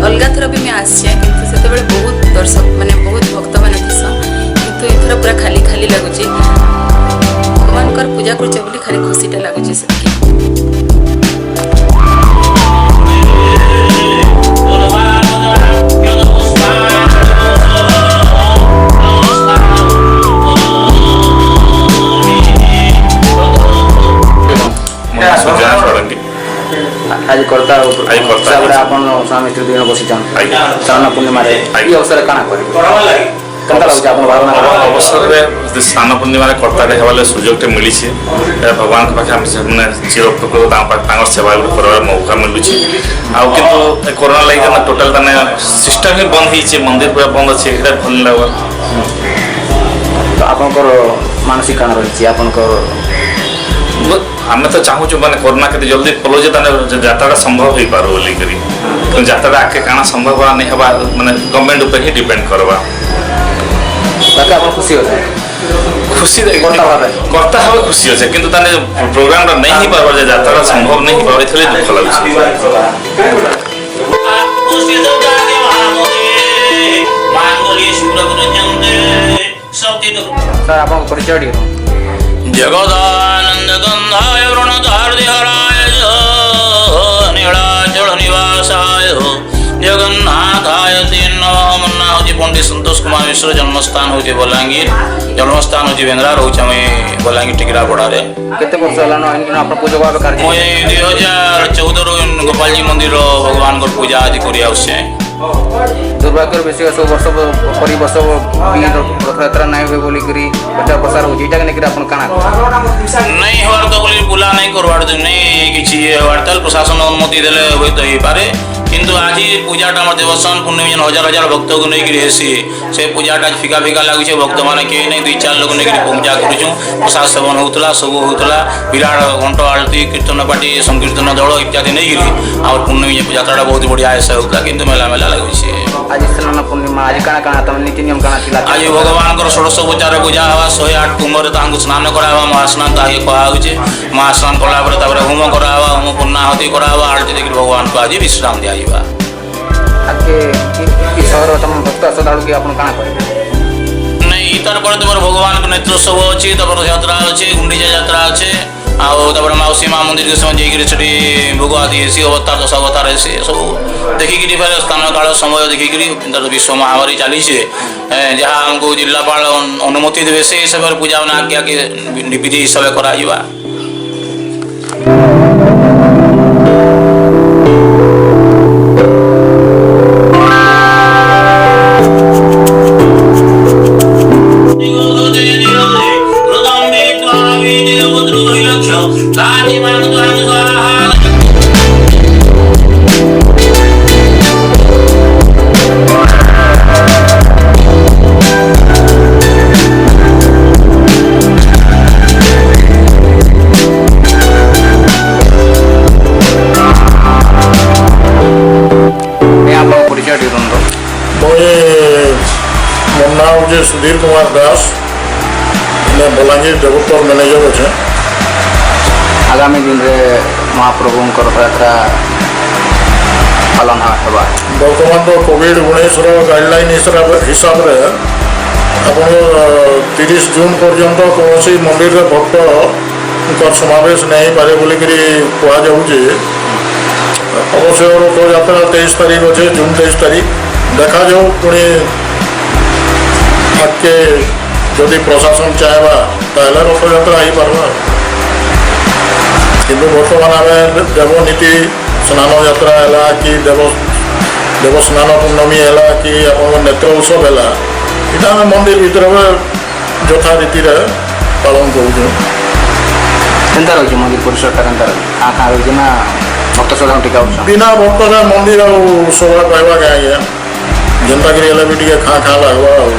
अलग थर भी आसे कि बहुत दर्शक माने बहुत भक्त मैंने किंतु एथर पूरा खाली खाली लगुच भगवान पूजा कर खाली खुशीटा लगुच से आज करता अपन स्वामी स्त्री दिन बसी श्रावण पूर्णिमा अवसर काना अवसर स्नान पूर्णिमा कर्तारे हेबाले सुजोगटे मिली भगवान के पाखे मैंने चिर उपकृत सेवा कर मौका मिलूँ आउ कि कोरोना लगे टोटाल तने सिस्टम ही बंद हो मंदिर पूरा बंद अच्छे भल लगे आपनकर मानसिक काना रही आम तो चाहूँ मैंने कोरोना के जल्दी पलो यात्रा संभव हो पार बोलिकी यात्रा आगे काना संभव नहीं हवा माने गवर्नमेंट ऊपर ही डिपेंड करवा खुशी होता खुशी करता हवा खुशी अच्छे कि प्रोग्राम नहीं हो पार यात्रा संभव नहीं हो पार इसलिए दुख लगे जगदानंद गंधाय वृणधार्दिहराय नीलाचल निवासाय जगन्नाथाय मुन्ना हूँ पंडित संतोष कुमार मिश्र जन्मस्थान हूँ बलांगीर जन्मस्थान हूँ बेंद्रा रोच बलांगीर टिकरा पड़ारे 2014 गोपाल जी मंदिर भगवान को पूजा आदि कर दुर्भाग्य बेसी सब वर्ष पर वर्ष रथयात्रा नहीं हुए बोलिकी प्रचार प्रसार हो नहीं हमार तो बोली बुला नहीं करवार नहीं किसी हड़ताल प्रशासन अनुमति देले हुए तो ही पारे किंतु आज पूजाटा मत देवस्थान पूर्णिमा हजार हजार भक्त को लेकर हेसी से पूजाटा फिका फिका लगुचे भक्त मैंने कहीं नहीं 2-4 लोग नहीं पूजा करूँ प्रसाद सेवन होता सब होता विराट घंट आलती कीर्तन पार्टी संकीर्तन दल इत्यादि नहीं और पूर्णिमा यात्रा बहुत बढ़िया ऐसा होता कि मेला मेला लगुचे आज स्नान पूर्णिमा आज काना नीति नियम आज भगवान षोडशोपचार पूजा हवा 108 कुंभर स्नान करावा महास्नान कहुचे महास्नान कलापर होम करावा होम पूर्णाहुति करावा आरती देखिए भगवान को आज विश्राम दिया नहीं तार पर तुम भगवान को नेत्रोत्सव अच्छी तपर यात्रा अच्छे गुंडीचा यात्रा अच्छे आउे मौसी माँ मंदिर के समय जाकि भोग आदि हेसी अवतार 10 अवतार हेसी सब देखिकी फिर स्थान काल समय देखिकी विश्व महामारी चली जहाँ आमको जिलापाल अनुमति देवे से हिसाब से पूजा आगे आगे विधि हिसाब से करा सुधीर कुमार दास मैं बलांगीर जगतपुर मैनेजर अच्छे आगामी दिन में महाप्रभु रथयात्रा पालन होगा बर्तमान तो कोविड-19 गाइडलाइन हिसाब से अपन 30 जून पर्यंत कौन मंदिर भक्त समावेश नहीं पारे बोलिक कहुचे अवश्य रथ यात्रा 23 तारीख अच्छे जून 23 तारीख देखा जाऊ पुणी आगे जदि प्रशासन चाहवा ताहले रथ यात्रा हो पार्बा किंतु बर्तमान आम देवनीति स्नान यात्रा है कि देवस्नान पूर्णमी है कि आप नेत्र उत्सव है यहाँ मंदिर भीतर ଯଥା ରୀତିରେ ପାଳନ କରୁଛୁ। କେନ୍ତା ରହୁଛି ମନ୍ଦିର ପରିସରଟା କେନ୍ତା ରହୁଛି କାଁ ରହୁଛି ନା ଭକ୍ତ ଶ୍ରଦ୍ଧାଳୁ ଟିକେ ଆଉଛନ୍ ବିନା ଭକ୍ତରେ ମନ୍ଦିର ଆଉ ଶୋଭା ପାଇବା ଆଜ୍ଞା ଯେନ୍ତାକରି ହେଲେ ବି ଟିକେ ଖାଁ ଲାଗବା ଆଉ